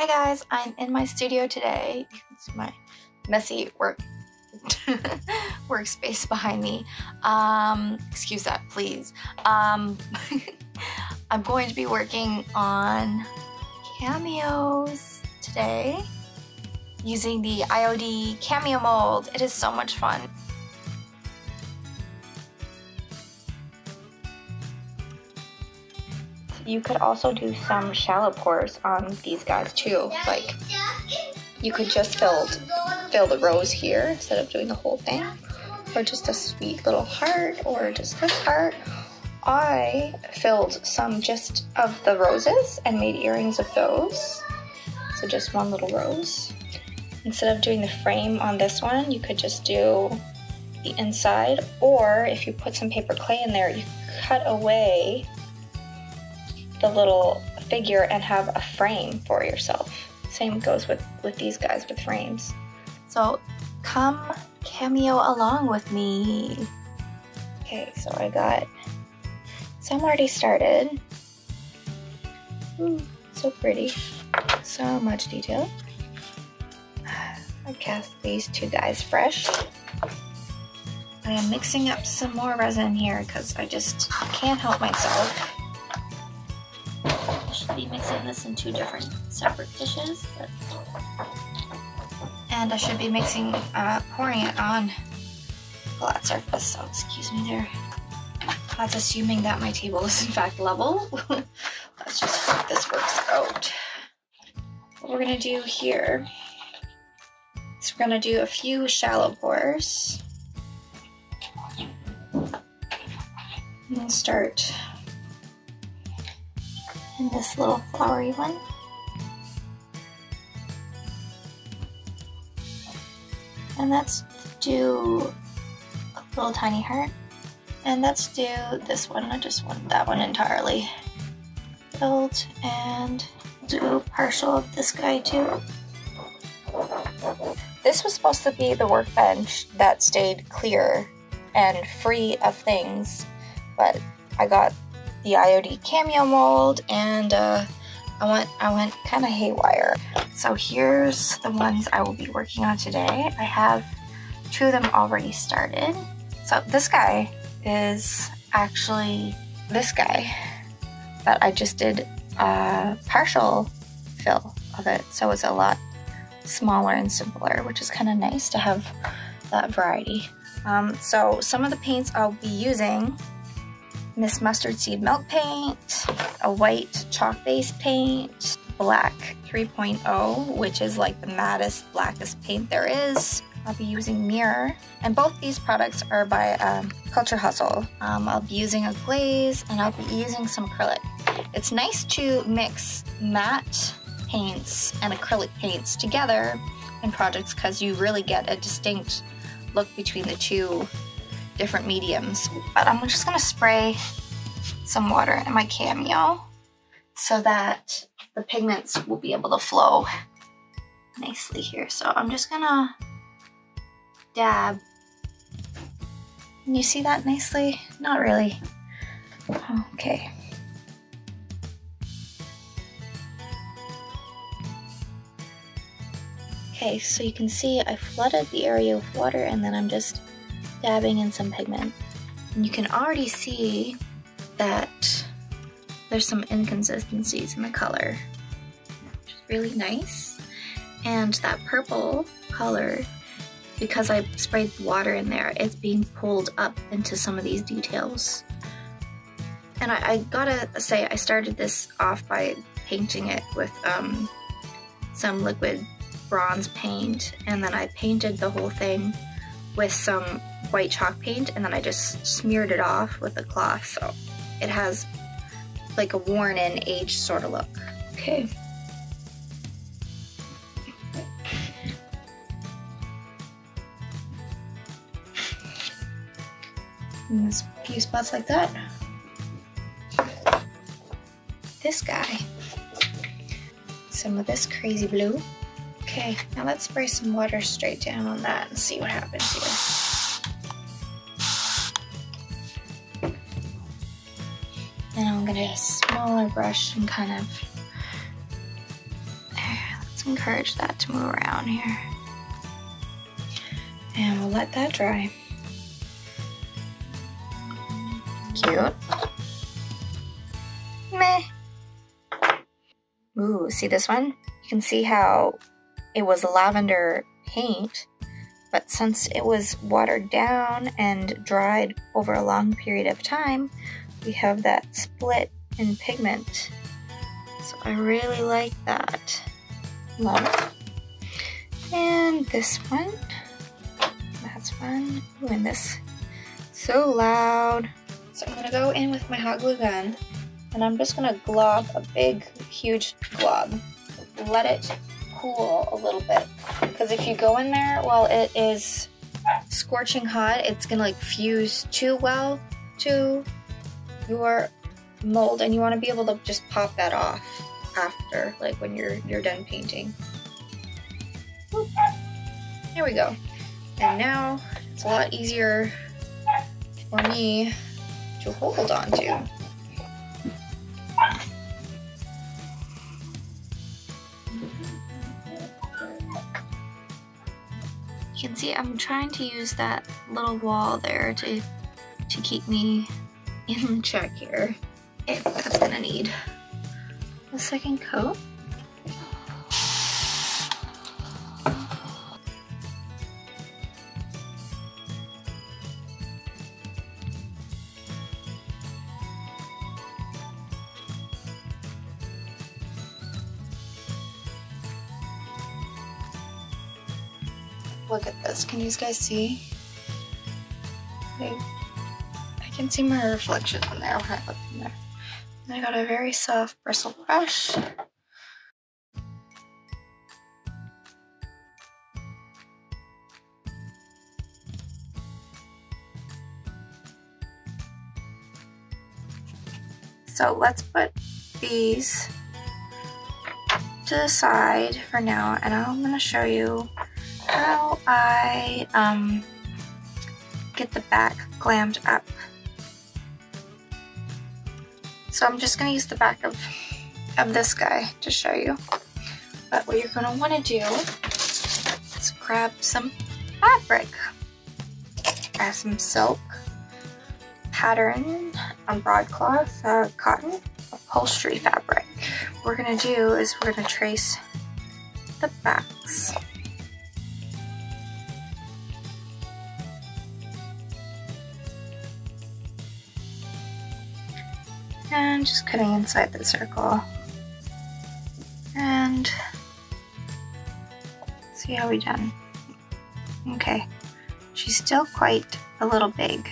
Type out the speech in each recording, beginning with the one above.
Hi guys, I'm in my studio today. You can see my messy workspace behind me. Excuse that, please. I'm going to be working on Cameos today using the IOD Cameo mold. It is so much fun. You could also do some shallow pours on these guys too. Like, you could just fill the rose here instead of doing the whole thing, or just a sweet little heart, or just this heart. I filled some just of the roses and made earrings of those. So just one little rose. Instead of doing the frame on this one, you could just do the inside, or if you put some paper clay in there, you cut away the little figure and have a frame for yourself. Same goes with these guys with frames. So come cameo along with me. Okay, so I got some already started. Ooh, so pretty. So much detail. I cast these two guys fresh. I am mixing up some more resin here because I just can't help myself. I should be mixing this in two different separate dishes, and I should be mixing, pouring it on a flat surface, so excuse me there. That's assuming that my table is in fact level. Let's just hope this works out. What we're gonna do here is we're gonna do a few shallow pours. And start in this little flowery one. And let's do a little tiny heart. And let's do this one. I just want that one entirely filled, and do partial of this guy too. This was supposed to be the workbench that stayed clear and free of things, but I got the IOD Cameo mold, and I went kind of haywire. So here's the ones I will be working on today. I have two of them already started. So this guy is actually this guy, but I just did a partial fill of it, so it's a lot smaller and simpler, which is kind of nice to have that variety. So some of the paints I'll be using: Miss Mustard Seed Milk Paint, a white chalk-based paint, black 3.0, which is like the mattest, blackest paint there is. I'll be using Mirror, and both these products are by Culture Hustle. I'll be using a glaze, and I'll be using some acrylic. It's nice to mix matte paints and acrylic paints together in projects because you really get a distinct look between the two different mediums. But I'm just gonna spray some water in my Cameo so that the pigments will be able to flow nicely here. So I'm just gonna dab. Can you see that nicely? Not really. Okay. Okay, so you can see I flooded the area with water, and then I'm just dabbing in some pigment. And you can already see that there's some inconsistencies in the color, which is really nice. And that purple color, because I sprayed water in there, it's being pulled up into some of these details. And I gotta say, I started this off by painting it with some liquid bronze paint, and then I painted the whole thing with some white chalk paint, and then I just smeared it off with a cloth, so it has like a worn in, aged sort of look. Okay. And there's a few spots like that. This guy. Some of this crazy blue. Okay, now let's spray some water straight down on that and see what happens here. And I'm gonna get a smaller brush and kind of, there, Let's encourage that to move around here. And we'll let that dry. Cute. Meh. Ooh, see this one? You can see how it was lavender paint, but since it was watered down and dried over a long period of time, we have that split in pigment. So I really like that. Love. And this one. That's fun. Ooh, and this. So loud. So I'm gonna go in with my hot glue gun, and I'm just gonna glob a big, huge glob. Let it cool a little bit, because if you go in there while it is scorching hot, it's gonna like fuse too well to your mold, and you want to be able to just pop that off after, like when you're done painting. Whoop. There we go. And now it's a lot easier for me to hold on to. You can see I'm trying to use that little wall there to keep me in check here. Okay, that's gonna need a second coat. Look at this. Can you guys see? I can see my reflection in there when I look in there. And I got a very soft bristle brush. So let's put these to the side for now, and I'm going to show you how I get the back glammed up. So I'm just going to use the back of this guy to show you. But what you're going to want to do is grab some fabric. Grab some silk, pattern on broadcloth, cotton, upholstery fabric. What we're going to do is we're going to trace the backs. And just cutting inside the circle. And see how we done. Okay, she's still quite a little big.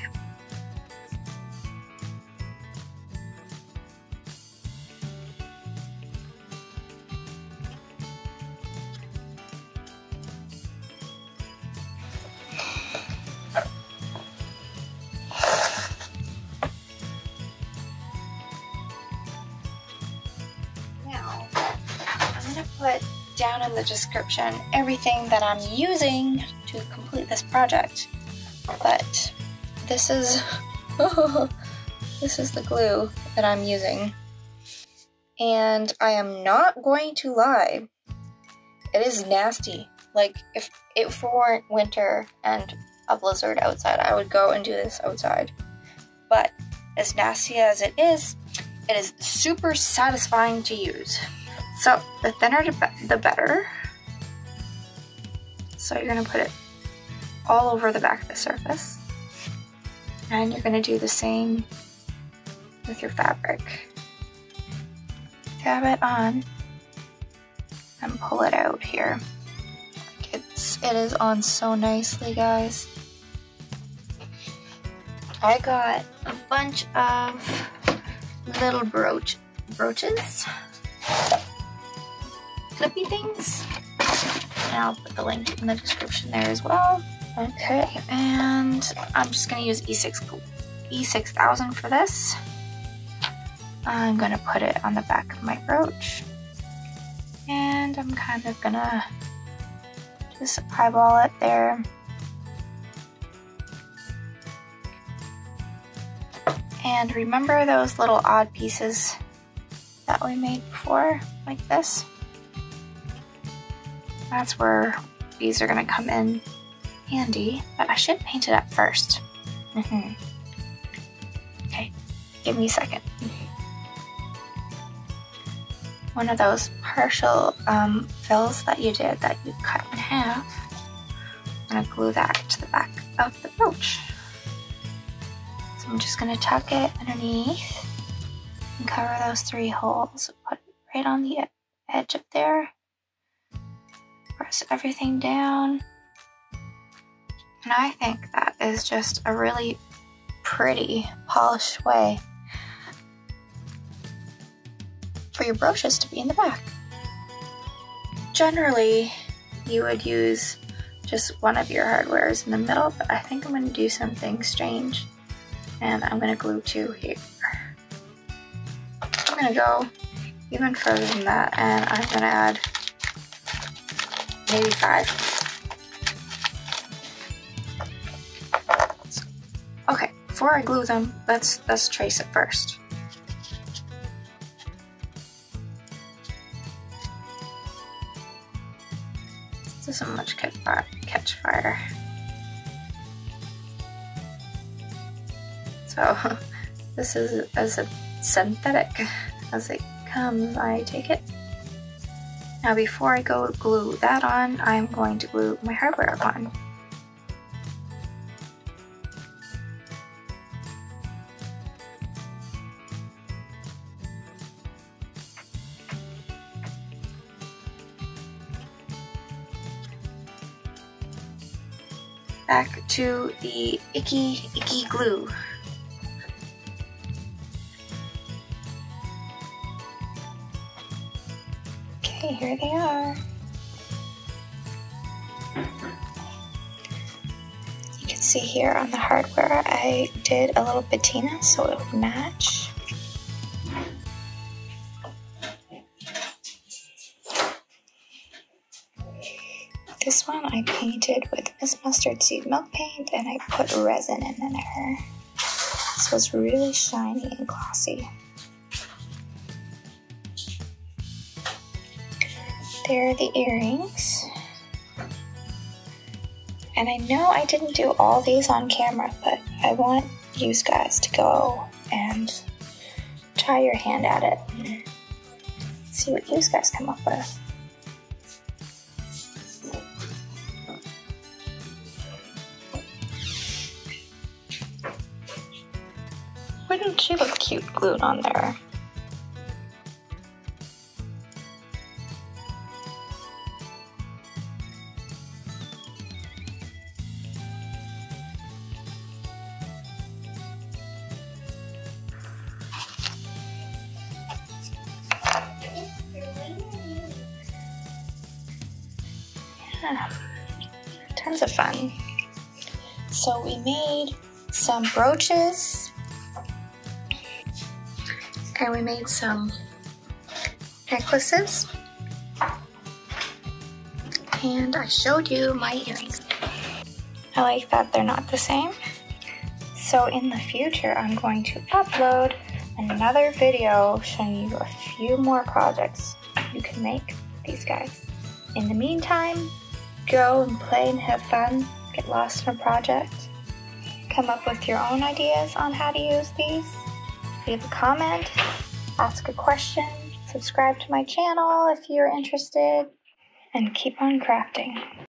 Put down in the description everything that I'm using to complete this project. But this is this is the glue that I'm using. And I am not going to lie, it is nasty. Like if it weren't winter and a blizzard outside, I would go and do this outside. But as nasty as it is super satisfying to use. So the thinner the better. So you're gonna put it all over the back of the surface. And you're gonna do the same with your fabric. Tab it on and pull it out here. It is on so nicely, guys. I got a bunch of little brooches. Clippy things, and I'll put the link in the description there as well. Okay, and I'm just gonna use E6000 for this. I'm gonna put it on the back of my brooch, and I'm kind of gonna just eyeball it there. And remember those little odd pieces that we made before, like this? That's where these are gonna come in handy, but I should paint it up first. Okay, give me a second. One of those partial fills that you did that you cut in half, I'm gonna glue that to the back of the brooch. So I'm just gonna tuck it underneath and cover those 3 holes. Put it right on the edge up there. Press everything down. And I think that is just a really pretty, polished way for your brooches to be in the back. Generally, you would use just one of your hardwares in the middle, but I think I'm going to do something strange, and I'm going to glue 2 here. I'm going to go even further than that, and I'm going to add maybe 5. Okay, before I glue them, let's trace it first. This doesn't much catch fire. So this is as synthetic as it comes, I take it. Now before I go glue that on, I'm going to glue my hardware on. Back to the icky glue. Okay, here they are. You can see here on the hardware I did a little patina so it would match. This one I painted with Miss Mustard Seed Milk Paint, and I put resin in there. So it's really shiny and glossy. There are the earrings. And I know I didn't do all these on camera, but I want you guys to go and try your hand at it and see what you guys come up with. Wouldn't she look cute glued on there? Yeah, tons of fun. So we made some brooches. And we made some necklaces, and I showed you my earrings. I like that they're not the same, so in the future I'm going to upload another video showing you a few more projects you can make these guys. In the meantime, go and play and have fun, get lost in a project, come up with your own ideas on how to use these. Leave a comment, ask a question, subscribe to my channel if you're interested, and keep on crafting.